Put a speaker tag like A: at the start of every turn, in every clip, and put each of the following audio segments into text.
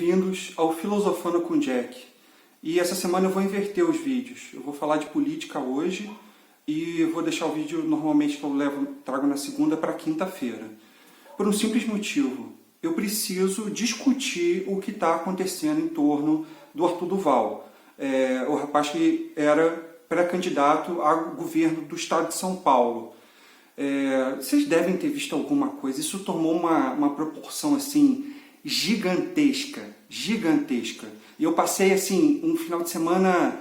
A: bem-vindos ao Filosofando com Jack. E essa semana eu vou inverter os vídeos. Eu vou falar de política hoje e vou deixar o vídeo normalmente que eu trago na segunda para quinta-feira. Por um simples motivo. Eu preciso discutir o que está acontecendo em torno do Arthur Duval. O rapaz que era pré-candidato ao governo do estado de São Paulo. Vocês devem ter visto alguma coisa. Isso tomou uma proporção assim gigantesca. E eu passei assim um final de semana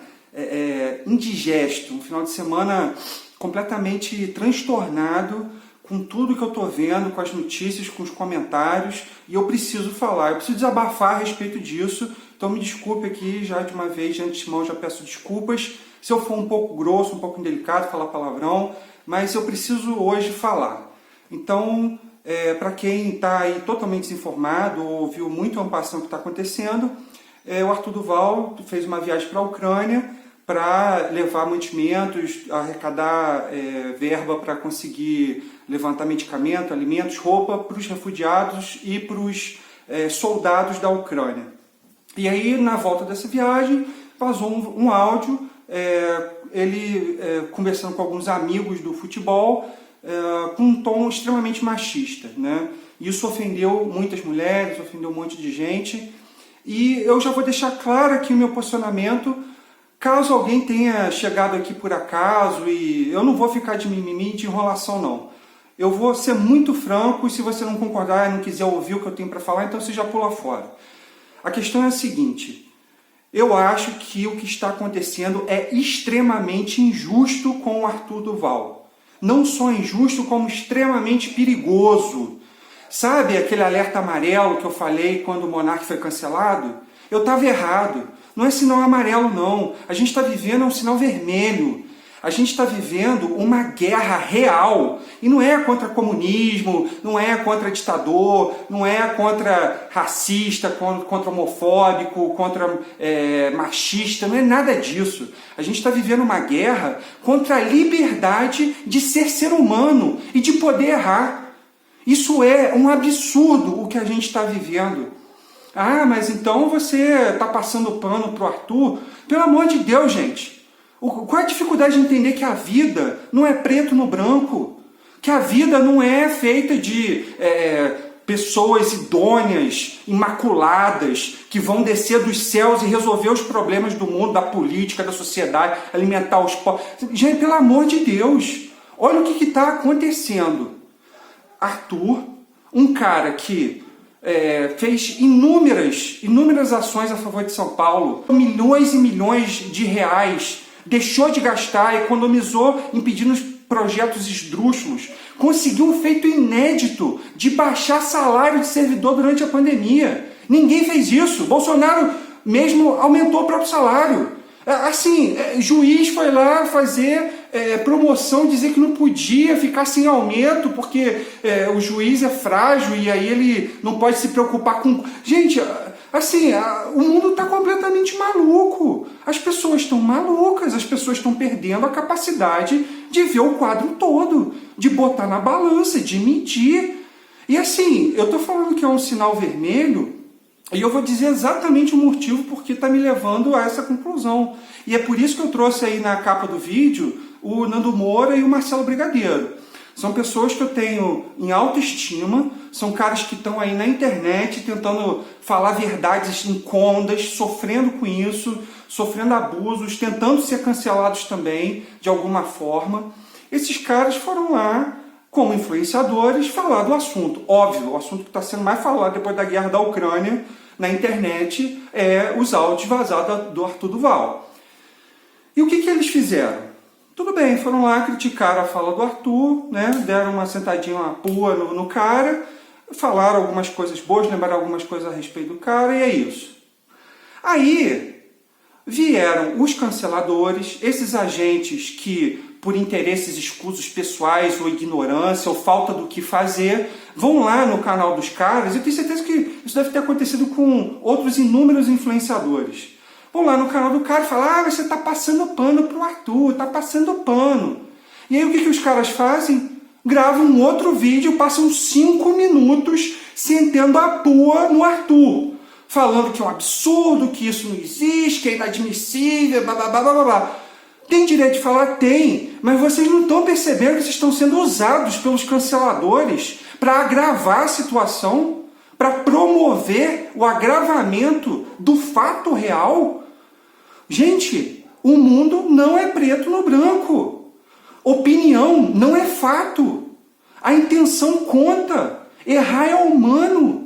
A: indigesto, um final de semana completamente transtornado com tudo que eu estou vendo, com as notícias, com os comentários, e eu preciso falar, eu preciso desabafar a respeito disso. Então me desculpe aqui já de uma vez, de antemão já peço desculpas se eu for um pouco grosso, um pouco indelicado, falar palavrão, mas eu preciso hoje falar. Então, para quem está aí totalmente desinformado ou viu muito a passão que está acontecendo, o Arthur Duval fez uma viagem para a Ucrânia para levar mantimentos, arrecadar verba para conseguir levantar medicamento, alimentos, roupa para os refugiados e para os soldados da Ucrânia. E aí, na volta dessa viagem, vazou um áudio, ele conversando com alguns amigos do futebol, com um tom extremamente machista, né? Isso ofendeu muitas mulheres, ofendeu um monte de gente. E eu já vou deixar claro aqui o meu posicionamento, caso alguém tenha chegado aqui por acaso, e eu não vou ficar de mimimi, de enrolação não. Eu vou ser muito franco, e se você não concordar e não quiser ouvir o que eu tenho para falar, então você já pula fora. A questão é a seguinte: eu acho que o que está acontecendo é extremamente injusto com o Arthur Duval. Não só injusto, como extremamente perigoso. Sabe aquele alerta amarelo que eu falei quando o Monark foi cancelado? Eu estava errado. Não é sinal amarelo, não. A gente está vivendo um sinal vermelho. A gente está vivendo uma guerra real. E não é contra comunismo, não é contra ditador, não é contra racista, contra homofóbico, contra machista, não é nada disso. A gente está vivendo uma guerra contra a liberdade de ser humano e de poder errar. Isso é um absurdo o que a gente está vivendo. Ah, mas então você está passando pano para o Arthur? Pelo amor de Deus, gente. Qual é a dificuldade de entender que a vida não é preto no branco? Que a vida não é feita de pessoas idôneas, imaculadas, que vão descer dos céus e resolver os problemas do mundo, da política, da sociedade, alimentar os pobres. Gente, pelo amor de Deus, olha o que está acontecendo. Arthur, um cara que fez inúmeras ações a favor de São Paulo, milhões e milhões de reais, deixou de gastar, economizou impedindo projetos esdrúxulos, conseguiu um feito inédito de baixar salário de servidor durante a pandemia. Ninguém fez isso. Bolsonaro mesmo aumentou o próprio salário. Assim, juiz foi lá fazer promoção, dizer que não podia ficar sem aumento, porque o juiz é frágil e aí ele não pode se preocupar com... Gente, assim, o mundo está completamente maluco. As pessoas estão malucas, as pessoas estão perdendo a capacidade de ver o quadro todo, de botar na balança, de medir. E assim, eu estou falando que é um sinal vermelho, e eu vou dizer exatamente o motivo porque está me levando a essa conclusão. E é por isso que eu trouxe aí na capa do vídeo o Nando Moura e o Marcelo Brigadeiro. São pessoas que eu tenho em autoestima, são caras que estão aí na internet tentando falar verdades incômodas, sofrendo com isso, sofrendo abusos, tentando ser cancelados também, de alguma forma. Esses caras foram lá, como influenciadores, falar do assunto. Óbvio, o assunto que está sendo mais falado depois da guerra da Ucrânia na internet é os áudios vazados do Arthur Duval. E o que eles fizeram? Tudo bem, foram lá, criticaram a fala do Arthur, né? Deram uma sentadinha, uma pua no cara, falaram algumas coisas boas, lembraram algumas coisas a respeito do cara, e é isso. Aí vieram os canceladores, esses agentes que, por interesses escusos pessoais, ou ignorância, ou falta do que fazer, vão lá no canal dos caras. Eu tenho certeza que isso deve ter acontecido com outros inúmeros influenciadores. Vão lá no canal do cara e falam: ah, você está passando pano para o Arthur, está passando pano. E aí o que os caras fazem? Gravam um outro vídeo, passam 5 minutos sentando a pua no Arthur, falando que é um absurdo, que isso não existe, que é inadmissível, blá blá blá blá blá. Tem direito de falar? Tem, mas vocês não estão percebendo que vocês estão sendo usados pelos canceladores para agravar a situação, para promover o agravamento do fato real. Gente, o mundo não é preto no branco. Opinião não é fato. A intenção conta. Errar é humano.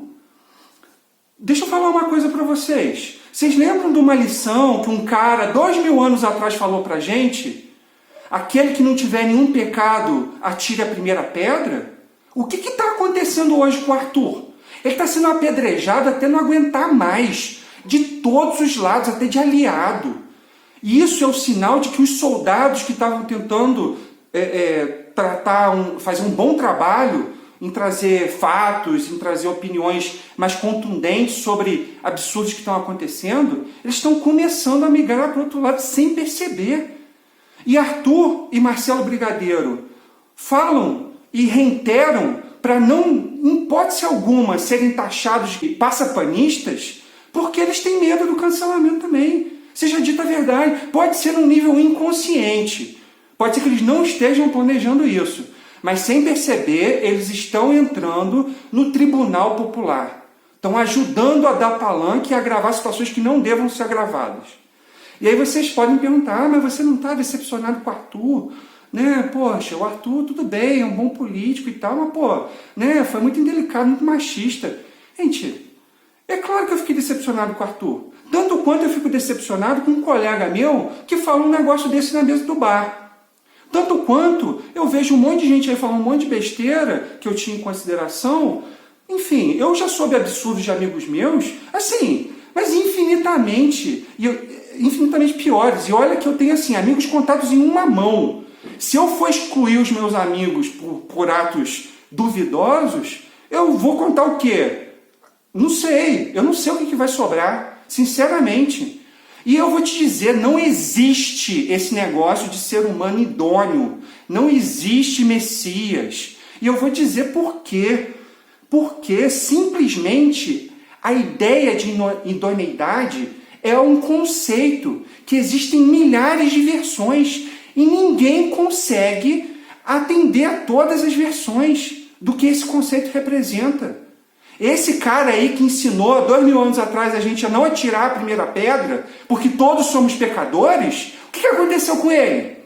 A: Deixa eu falar uma coisa para vocês. Vocês lembram de uma lição que um cara 2000 anos atrás falou pra gente? Aquele que não tiver nenhum pecado, atire a primeira pedra? O que está acontecendo hoje com o Arthur? Ele está sendo apedrejado até não aguentar mais, de todos os lados, até de aliado. E isso é o sinal de que os soldados que estavam tentando fazer um bom trabalho em trazer fatos, em trazer opiniões mais contundentes sobre absurdos que estão acontecendo, eles estão começando a migrar para o outro lado sem perceber. E Arthur e Marcelo Brigadeiro falam e reiteram para não, em hipótese alguma, serem taxados de passapanistas, porque eles têm medo do cancelamento também. Seja dita a verdade, pode ser num nível inconsciente, pode ser que eles não estejam planejando isso, mas sem perceber, eles estão entrando no tribunal popular. Estão ajudando a dar palanque e a agravar situações que não devam ser agravadas. E aí vocês podem perguntar, mas você não está decepcionado com o Arthur? Né? Poxa, o Arthur tudo bem, é um bom político e tal, mas né? Foi muito indelicado, muito machista. Gente, é claro que eu fiquei decepcionado com o Arthur. Tanto quanto eu fico decepcionado com um colega meu que fala um negócio desse na mesa do bar. Tanto quanto eu vejo um monte de gente aí falando um monte de besteira que eu tinha em consideração. Enfim, eu já soube absurdos de amigos meus, assim, mas infinitamente piores. E olha que eu tenho, assim, amigos contados em uma mão. Se eu for excluir os meus amigos por atos duvidosos, eu vou contar o quê? Não sei. Eu não sei o que vai sobrar, sinceramente. E eu vou te dizer, não existe esse negócio de ser humano idôneo. Não existe Messias. E eu vou dizer por quê. Porque simplesmente a ideia de idoneidade é um conceito que existem milhares de versões e ninguém consegue atender a todas as versões do que esse conceito representa. Esse cara aí que ensinou 2000 anos atrás a gente a não atirar a primeira pedra, porque todos somos pecadores, o que aconteceu com ele?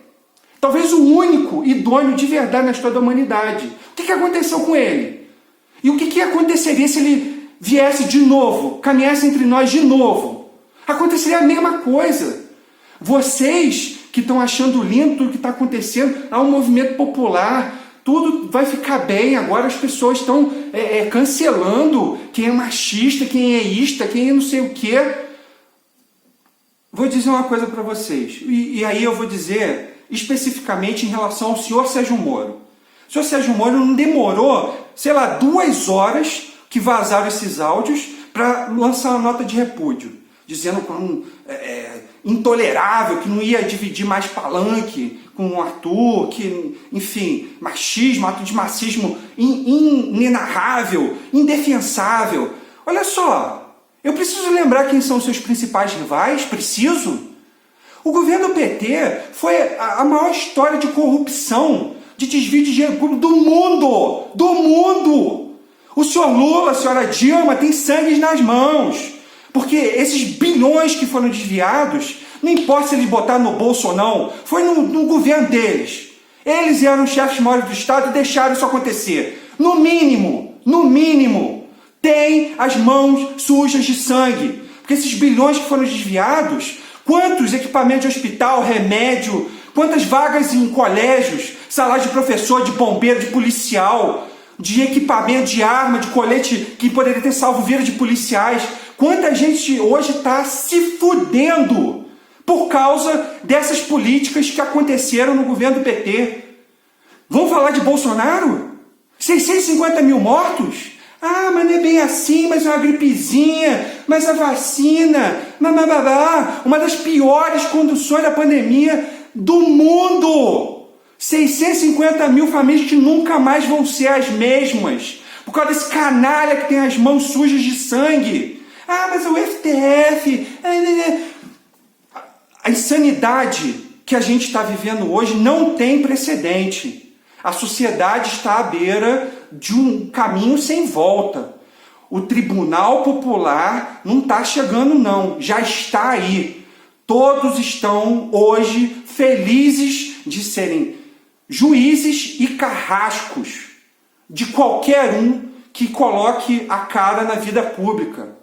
A: Talvez o único idôneo de verdade na história da humanidade. O que aconteceu com ele? E o que aconteceria se ele viesse de novo, caminhasse entre nós de novo? Aconteceria a mesma coisa. Vocês que estão achando lindo tudo que está acontecendo, há um movimento popular, tudo vai ficar bem, agora as pessoas estão cancelando quem é machista, quem é ista, quem é não sei o quê. Vou dizer uma coisa para vocês, e aí eu vou dizer especificamente em relação ao senhor Sérgio Moro. O senhor Sérgio Moro não demorou, 2 horas que vazaram esses áudios para lançar uma nota de repúdio, dizendo como intolerável, que não ia dividir mais palanque com o Arthur, que, enfim, machismo, ato de machismo inenarrável, indefensável. Olha só, eu preciso lembrar quem são seus principais rivais? Preciso? O governo PT foi a maior história de corrupção, de desvio de dinheiro público do mundo! Do mundo! O senhor Lula, a senhora Dilma, tem sangue nas mãos. Porque esses bilhões que foram desviados, não importa se eles botaram no bolso ou não, foi no governo deles. Eles eram os chefes maiores do Estado e deixaram isso acontecer. No mínimo, tem as mãos sujas de sangue. Porque esses bilhões que foram desviados, quantos equipamentos de hospital, remédio, quantas vagas em colégios, salário de professor, de bombeiro, de policial, de equipamento, de arma, de colete que poderia ter salvo vidas de policiais. Quanta gente hoje está se fudendo por causa dessas políticas que aconteceram no governo do PT. Vamos falar de Bolsonaro? 650 mil mortos? Ah, mas não é bem assim, mas é uma gripezinha, mas a vacina, uma das piores conduções da pandemia do mundo. 650 mil famílias que nunca mais vão ser as mesmas, por causa desse canalha que tem as mãos sujas de sangue. Ah, mas o STF... A insanidade que a gente está vivendo hoje não tem precedente. A sociedade está à beira de um caminho sem volta. O Tribunal Popular não está chegando, não. Já está aí. Todos estão hoje felizes de serem juízes e carrascos de qualquer um que coloque a cara na vida pública.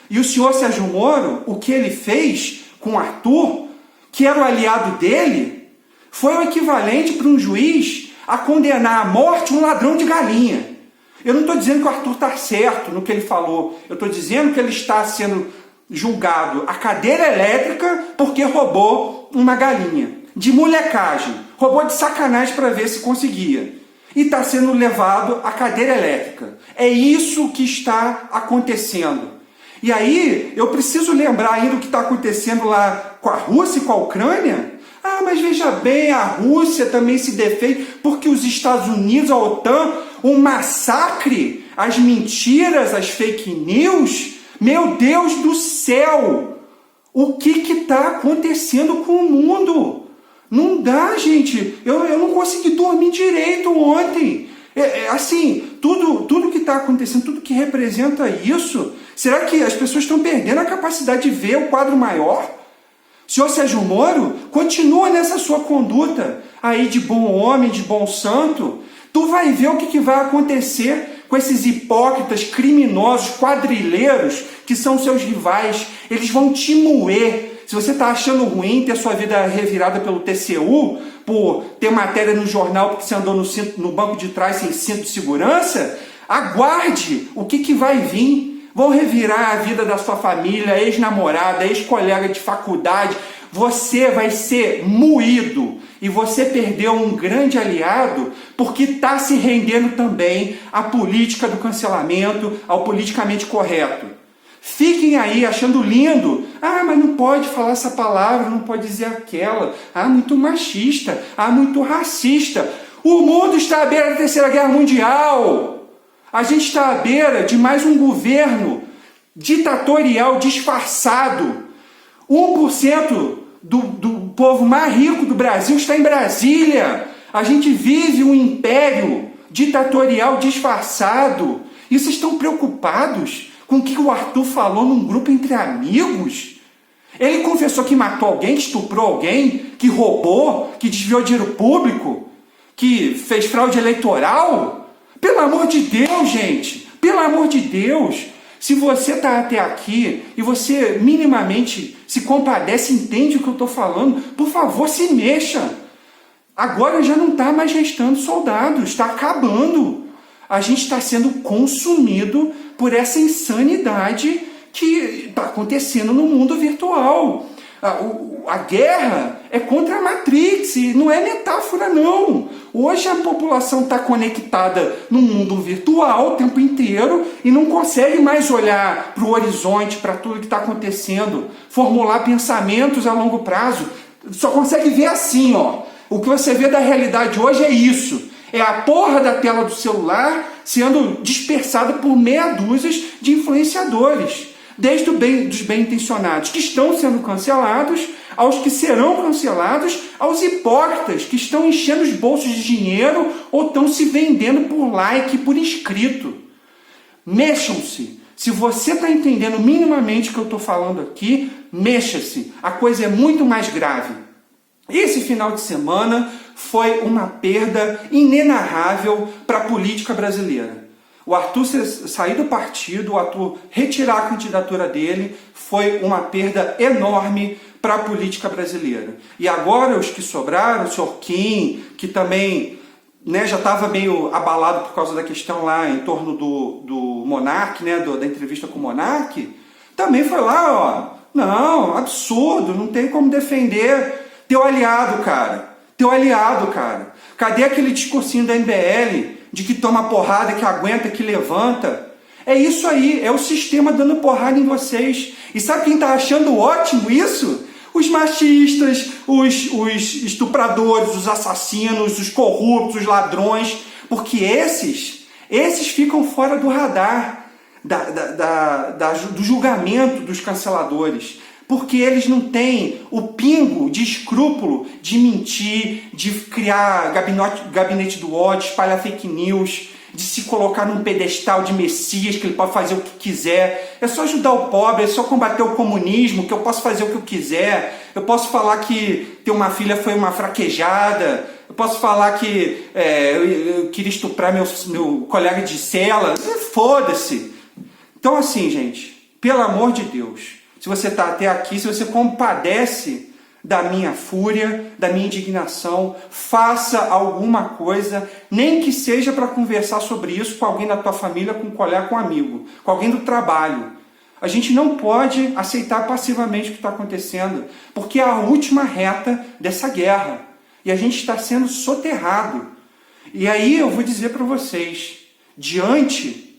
A: E o senhor Sérgio Moro, o que ele fez com Arthur, que era o aliado dele, foi o equivalente para um juiz a condenar à morte um ladrão de galinha. Eu não estou dizendo que o Arthur está certo no que ele falou. Eu estou dizendo que ele está sendo julgado à cadeira elétrica porque roubou uma galinha. De molecagem. Roubou de sacanagem para ver se conseguia. E está sendo levado à cadeira elétrica. É isso que está acontecendo. E aí, eu preciso lembrar ainda o que está acontecendo lá com a Rússia e com a Ucrânia. Ah, mas veja bem, a Rússia também se defende porque os Estados Unidos, a OTAN, o massacre, as mentiras, as fake news. Meu Deus do céu! O que está acontecendo com o mundo? Não dá, gente. Eu não consegui dormir direito ontem. Assim, tudo que está acontecendo, tudo que representa isso, será que as pessoas estão perdendo a capacidade de ver o quadro maior? Senhor Sérgio Moro, continua nessa sua conduta aí de bom homem, de bom santo. Tu vai ver o que vai acontecer com esses hipócritas, criminosos, quadrilheiros, que são seus rivais. Eles vão te moer. Se você está achando ruim ter sua vida revirada pelo TCU, por ter matéria no jornal porque você andou no banco de trás sem cinto de segurança, aguarde o que vai vir. Vão revirar a vida da sua família, ex-namorada, ex-colega de faculdade. Você vai ser moído. E você perdeu um grande aliado porque está se rendendo também à política do cancelamento, ao politicamente correto. Fiquem aí achando lindo. Ah, mas não pode falar essa palavra, não pode dizer aquela. Ah, muito machista. Ah, muito racista. O mundo está à beira da Terceira Guerra Mundial. A gente está à beira de mais um governo ditatorial disfarçado. 1% do povo mais rico do Brasil está em Brasília. A gente vive um império ditatorial disfarçado. E vocês estão preocupados com o que o Arthur falou num grupo entre amigos? Ele confessou que matou alguém, que estuprou alguém, que roubou, que desviou dinheiro público, que fez fraude eleitoral? Pelo amor de Deus, gente! Pelo amor de Deus! Se você está até aqui e você minimamente se compadece, entende o que eu estou falando, por favor, se mexa. Agora já não está mais restando soldados, está acabando. A gente está sendo consumido por essa insanidade que está acontecendo no mundo virtual. A guerra é contra a Matrix, não é metáfora não. Hoje a população está conectada no mundo virtual o tempo inteiro e não consegue mais olhar para o horizonte, para tudo que está acontecendo, formular pensamentos a longo prazo. Só consegue ver assim, ó. O que você vê da realidade hoje é isso. É a porra da tela do celular sendo dispersada por meia dúzia de influenciadores. Desde dos bem-intencionados que estão sendo cancelados, aos que serão cancelados, aos hipócritas que estão enchendo os bolsos de dinheiro ou estão se vendendo por like, por inscrito. Mexam-se. Se você está entendendo minimamente o que eu estou falando aqui, mexa-se. A coisa é muito mais grave. Esse final de semana foi uma perda inenarrável para a política brasileira. O Arthur sair do partido, o Arthur retirar a candidatura dele, foi uma perda enorme para a política brasileira. E agora os que sobraram, o senhor Kim, que também já estava meio abalado por causa da questão lá em torno do Monark, da entrevista com o Monark, também foi lá, ó, não, absurdo, não tem como defender teu aliado, cara. Teu aliado, cara. Cadê aquele discursinho da MBL de que toma porrada, que aguenta, que levanta? É isso aí, é o sistema dando porrada em vocês. E sabe quem está achando ótimo isso? Os machistas, os estupradores, os assassinos, os corruptos, os ladrões, porque esses ficam fora do radar. do julgamento dos canceladores, porque eles não têm o pingo de escrúpulo de mentir, de criar gabinete do ódio, espalhar fake news, de se colocar num pedestal de messias, que ele pode fazer o que quiser. É só ajudar o pobre, é só combater o comunismo, que eu posso fazer o que eu quiser. Eu posso falar que ter uma filha foi uma fraquejada. Eu posso falar que eu queria estuprar meu colega de cela. Foda-se. Então assim, gente, pelo amor de Deus, se você está até aqui, se você compadece da minha fúria, da minha indignação, faça alguma coisa, nem que seja para conversar sobre isso com alguém da tua família, com um colega, com um amigo, com alguém do trabalho. A gente não pode aceitar passivamente o que está acontecendo, porque é a última reta dessa guerra. E a gente está sendo soterrado. E aí eu vou dizer para vocês, diante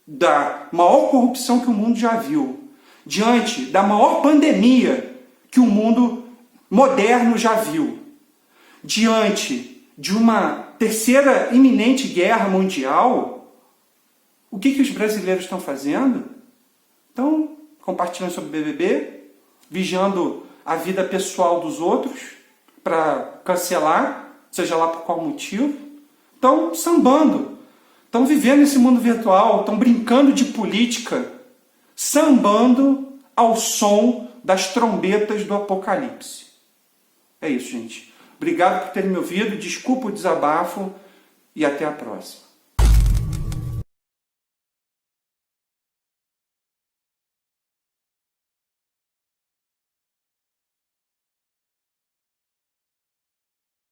A: da maior corrupção que o mundo já viu, diante da maior pandemia que o mundo moderno já viu, diante de uma terceira iminente guerra mundial, o que os brasileiros estão fazendo? Estão compartilhando sobre BBB, vigiando a vida pessoal dos outros para cancelar, seja lá por qual motivo. Estão sambando, estão vivendo esse mundo virtual, estão brincando de política, sambando ao som das trombetas do Apocalipse. É isso, gente. Obrigado por terem me ouvido, desculpa o desabafo e até a próxima.